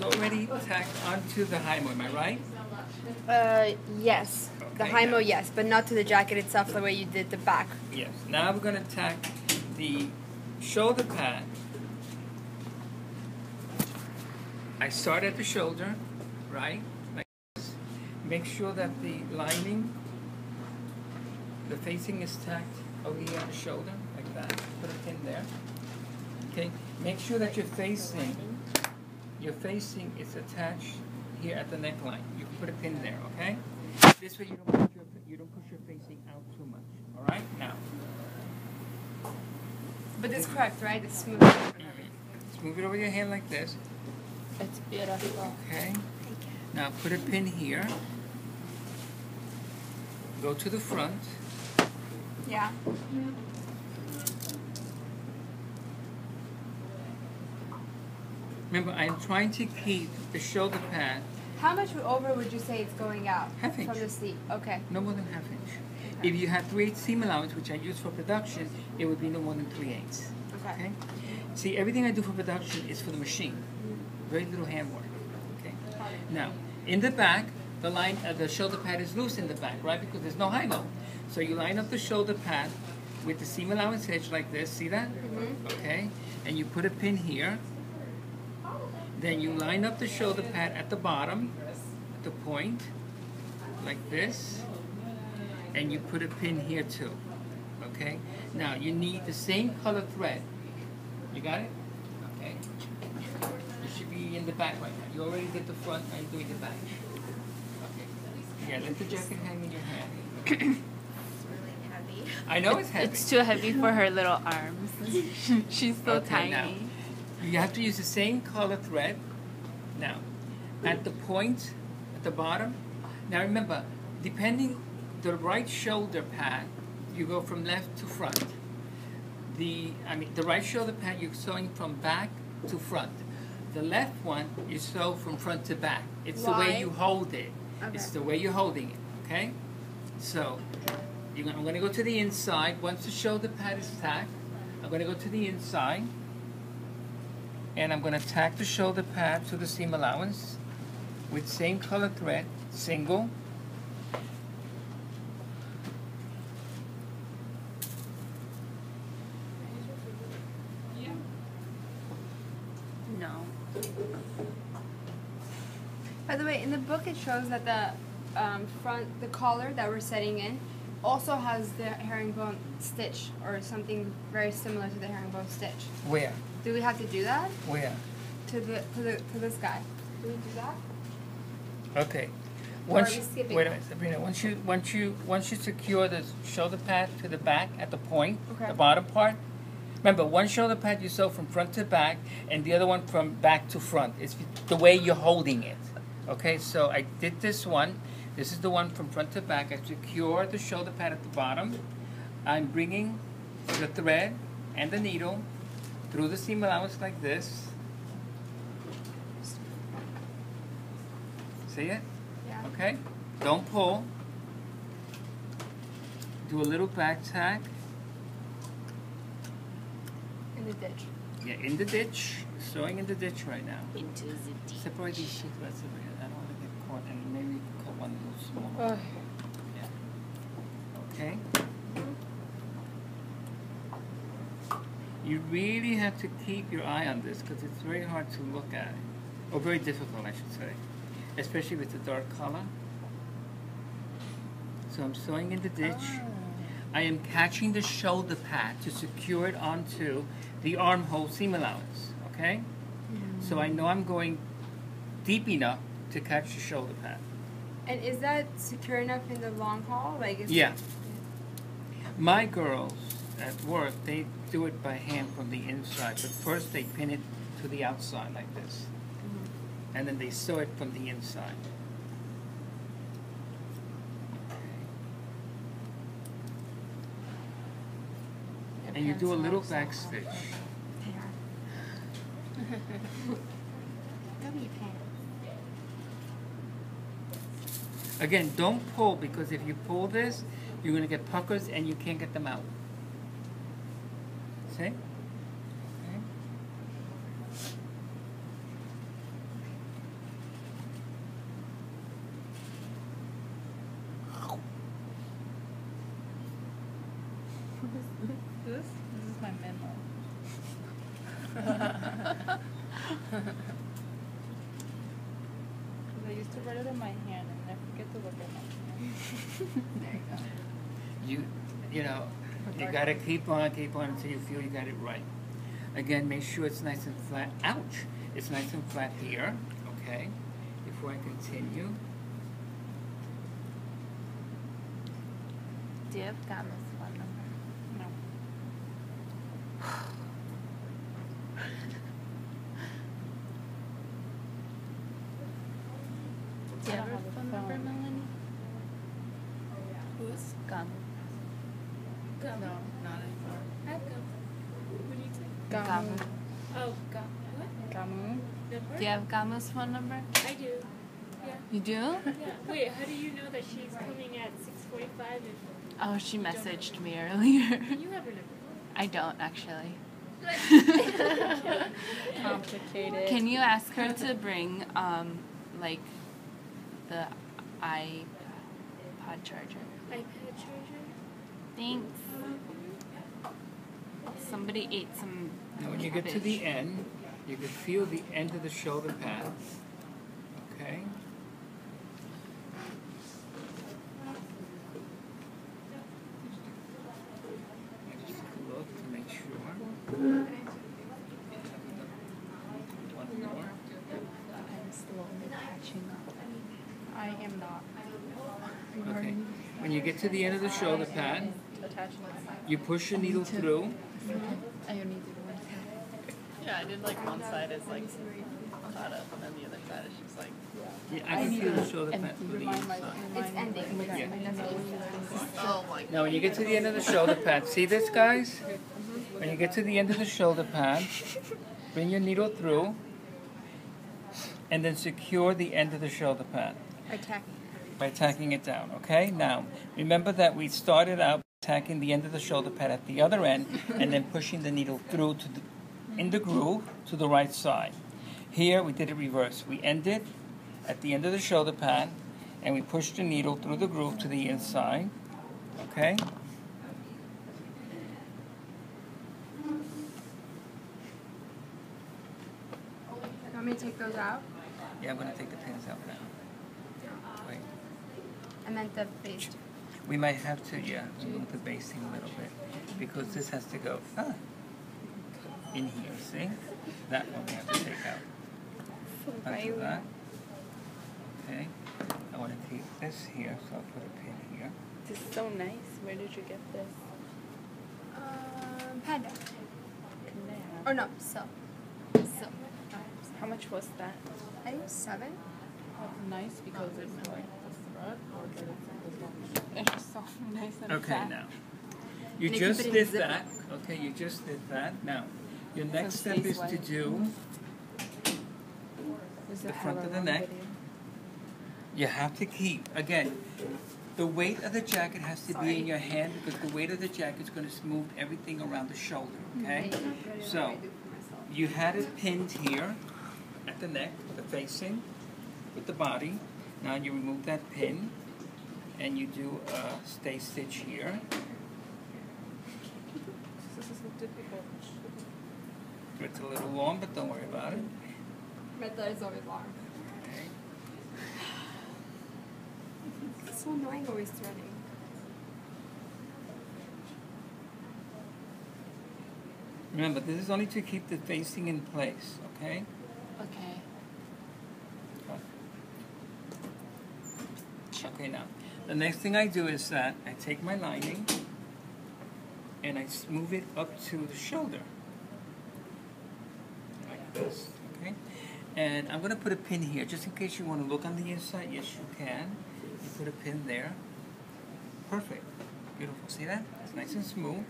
already tacked onto the high-mo, am I right? Yes. Okay, The high-mo, now. yes, but not to the jacket itself the way you did the back. Yes. Now we're going to tack the shoulder pad. I start at the shoulder, right? Like this. Make sure that the lining, the facing is tacked over here at the shoulder, like that. Put a pin there. Okay. Make sure that your facing is attached here at the neckline. You can put a pin there, okay? This way you don't push your facing out too much. All right? Now. But it's correct, right? It's smooth. Just move it over your hand like this. It's beautiful. Okay. Now put a pin here. Go to the front. Yeah. Remember, I'm trying to keep the shoulder pad How much over would you say it's going out? Half inch. From the sleeve? Okay. no more than ½ inch. Okay. If you had 3/8 seam allowance, which I use for production, it would be no more than 3/8. Okay. See, everything I do for production is for the machine. Very little handwork. Okay. Now, in the back, the shoulder pad is loose in the back, right? Because there's no high-low. So you line up the shoulder pad with the seam allowance edge like this. See that? Mm-hmm. Okay. And you put a pin here. Then you line up the shoulder pad at the bottom, at the point, like this. And you put a pin here too. Okay? Now you need the same color thread. You got it? Okay. You should be in the back right now. You already did the front, now you're doing the back. Okay. Yeah, let the jacket hang in your hand. It's really heavy. I know it's heavy. It's too heavy for her little arms. She's so Okay, tiny. now, you have to use the same color thread. Now, at the point, at the bottom. Now remember, depending the right shoulder pad, you go from left to front. The right shoulder pad you're sewing from back to front. The left one you sew from front to back. It's the way you hold it. Okay. It's the way you're holding it. Okay. So I'm going to go to the inside. Once the shoulder pad is tacked, I'm going to go to the inside. And I'm going to tack the shoulder pad to the seam allowance with same color thread, single. No. By the way, in the book it shows that the collar that we're setting in also has the herringbone stitch or something very similar to the herringbone stitch. Where? Do we have to do that? Where? To this guy. Do we do that? Okay. Or are we skipping Wait a that? minute, Sabrina. Once you secure the shoulder pad to the back at the point, Okay. the bottom part. Remember, one shoulder pad you sew from front to back, and the other one from back to front. It's the way you're holding it. Okay, so I did this one. This is the one from front to back. I secure the shoulder pad at the bottom. I'm bringing the thread and the needle through the seam allowance like this. See it? Yeah. Okay? Don't pull. Do a little back tack. In the ditch. Yeah, in the ditch. Sewing in the ditch right now. Into the deep. Separate these sheets, let's separate it. I don't want to get caught, and maybe cut one little small. Ugh. Yeah. Okay? You really have to keep your eye on this because it's very hard to look at. Or very difficult, I should say. Especially with the dark color. So I'm sewing in the ditch. I am catching the shoulder pad to secure it onto the armhole seam allowance. Okay? So I know I'm going deep enough to catch the shoulder pad. And is that secure enough in the long haul? Like, is Yeah. My girls at work, they do it by hand from the inside, but first they pin it to the outside like this. And then they sew it from the inside. Okay. And you do a little back stitch. Again, don't pull, because if you pull this, you're going to get puckers and you can't get them out. See? Okay. I used to write it in my hand and I forget to look at my hand. There you go. You know, you gotta keep on until you feel you got it right. Again, make sure it's nice and flat. Ouch! It's nice and flat here, okay? Before I continue. Do you have Gamma's phone number? No. Do you have her phone number, Melanie? Who's? Gamma. Gum. No, not anymore. I have gum. What do you say? Gamma. Oh, gum. What? Gamma. Number? Do you have Gamma's phone number? I do. Yeah. You do? Yeah. Wait, how do you know that she's coming at 6:45? Oh, she messaged me earlier. You have her number. I don't actually. Complicated. Can you ask her to bring like the iPod charger? iPad charger? Thanks. Somebody ate some Now when you get to the end, you can feel the end of the shoulder pad. Okay? Just look to make sure. One more. I'm slowly catching up. I am not. Okay. When you get to the end of the shoulder pad, Attaching you push your needle through. I need to Yeah, I did like one side is like caught up, and then the other side is just like. Yeah, I can feel the shoulder pad through the inside. It's ending. Oh my god. Now when you get to the end of the shoulder pad, see this, guys? When you get to the end of the shoulder pad, bring your needle through and then secure the end of the shoulder pad by tacking it down, okay? Now, remember that we started out tacking the end of the shoulder pad at the other end and then pushing the needle through to in the groove to the right side. Here we did it reverse. We ended at the end of the shoulder pad and we pushed the needle through the groove to the inside, okay? You want me to take those out? Yeah, I'm going to take the pins out now. Wait. I meant the base. We might have to, remove the basting a little bit because this has to go in here, see? That one we have to take out. Undo that. Okay. I want to keep this here, so I'll put a pin here. This is so nice. Where did you get this? Panda. Can they have? Or no, silk. How much was that? I think it was 7. Nice because it's like the thread or the It's just so nice and Okay, fat. now. You And you just keep it in did Ziploc. that. Okay, you just did that. Now, your next So step stays is to white. do Does the it front have of a the long neck. video? You have to keep, again, the weight of the jacket has to be in your hand because the weight of the jacket is going to smooth everything around the shoulder, okay? So, you had it pinned here at the neck, the facing, with the body. Now you remove that pin and you do a stay stitch here. This is so difficult. It's a little long, but don't worry about it. My thread is always long. Okay. It's so annoying always threading. Remember, this is only to keep the facing in place, okay? Okay. Okay, now, the next thing I do is that I take my lining and I move it up to the shoulder. Like this, okay? And I'm going to put a pin here, just in case you want to look on the inside. Yes, you can. You put a pin there. Perfect. Beautiful. See that? It's nice and smooth.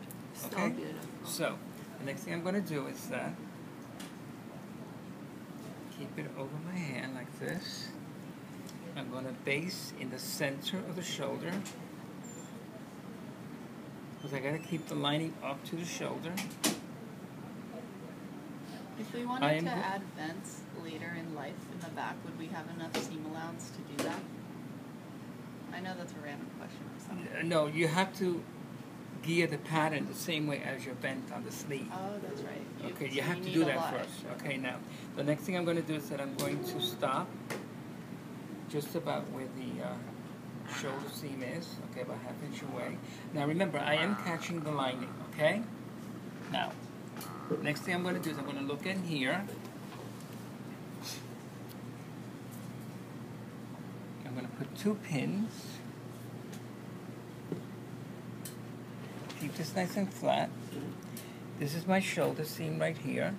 Okay? So beautiful. So, the next thing I'm going to do is that keep it over my hand like this. I'm going to base in the center of the shoulder because I got to keep the lining up to the shoulder. If we I wanted am to go- add vents later in life in the back, would we have enough seam allowance to do that? I know that's a random question or something. No, you have to gear the pattern the same way as you're bent on the sleeve. Oh, that's right. Okay, so you have to need do a that line. first. Okay, now, the next thing I'm going to do is that I'm going to stop just about where the shoulder seam is, okay, about 1/2 inch away. Now remember, I am catching the lining, okay? Now, next thing I'm going to do is I'm going to look in here. I'm going to put 2 pins. Keep this nice and flat. This is my shoulder seam right here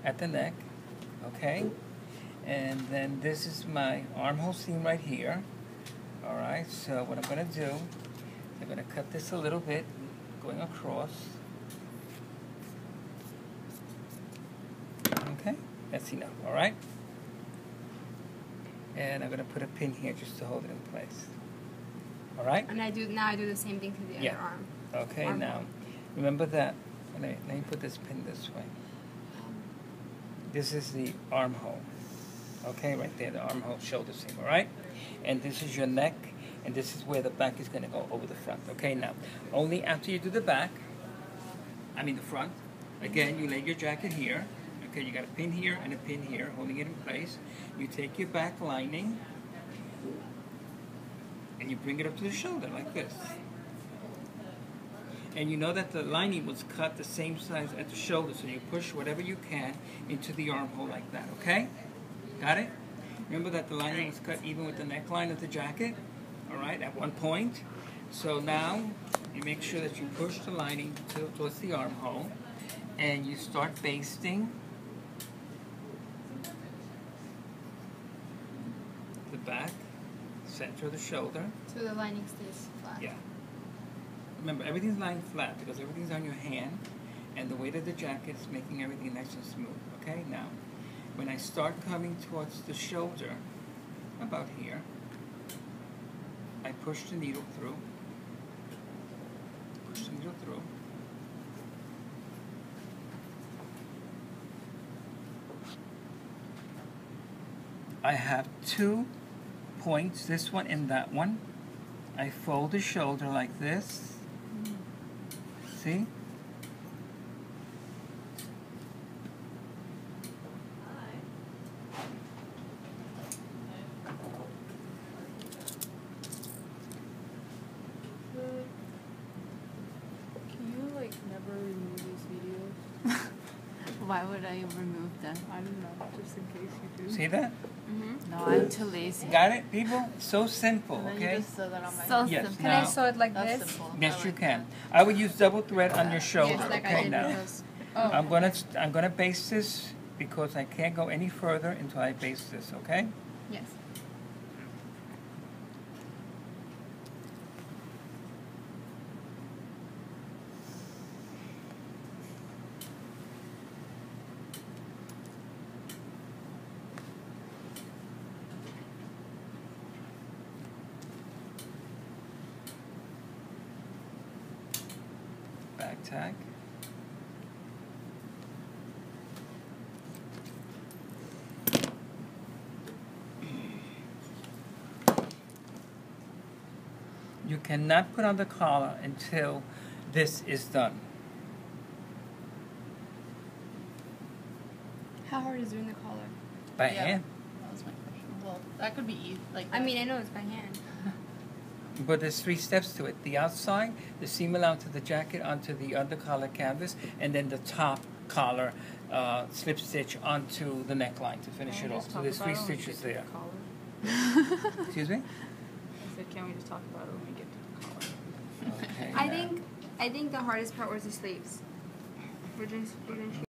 at the neck, okay? And then this is my armhole seam right here. All right, so what I'm going to do is I'm going to cut this a little bit going across. Okay, that's enough, all right? And I'm going to put a pin here just to hold it in place. All right? And I do the same thing to the other arm. Okay, Armhole. now, remember that, let me put this pin this way. This is the armhole. Okay, right there, the armhole shoulder seam, all right? And this is your neck, and this is where the back is going to go over the front. Okay, now, only after you do the back, the front, again, you lay your jacket here. Okay, you got a pin here and a pin here, holding it in place. You take your back lining, and you bring it up to the shoulder like this. And you know that the lining was cut the same size at the shoulder, so you push whatever you can into the armhole like that, okay? Got it? Remember that the lining was cut even with the neckline of the jacket, all right, at one point. So now you make sure that you push the lining towards the armhole, and you start basting the back, center of the shoulder. So the lining stays flat. Yeah. Remember, everything's lying flat because everything's on your hand, and the weight of the jacket is making everything nice and smooth. Okay, now, when I start coming towards the shoulder, about here, I push the needle through. Push the needle through. I have 2 points, this one and that one. I fold the shoulder like this. See? Can you like never remove these videos? Why would I remove them? I don't know, just in case you do. See that? No, I'm too lazy. Got it, people? So simple, And then you okay? just sew that on my So hand. Yes, simple. now- Can I sew it like That's this? simple. Yes, I you like can. that. I would use double thread on your shoulder, Yes, like I okay, did now. because. I'm gonna base this because I can't go any further until I base this, okay? Yes. Back tack. You cannot put on the collar until this is done. How hard is doing the collar? By Yeah. hand. That was my question. Well, that could be easy. Like I mean, I know it's by hand. But there's 3 steps to it. The outside, the seam allowed to the jacket onto the under collar canvas, and then the top collar slip stitch onto the neckline to finish it off. So there's 3 stitches there. Excuse me? I said, can we just talk about it when we get to the collar? Okay, I now- think the hardest part was the sleeves. We're just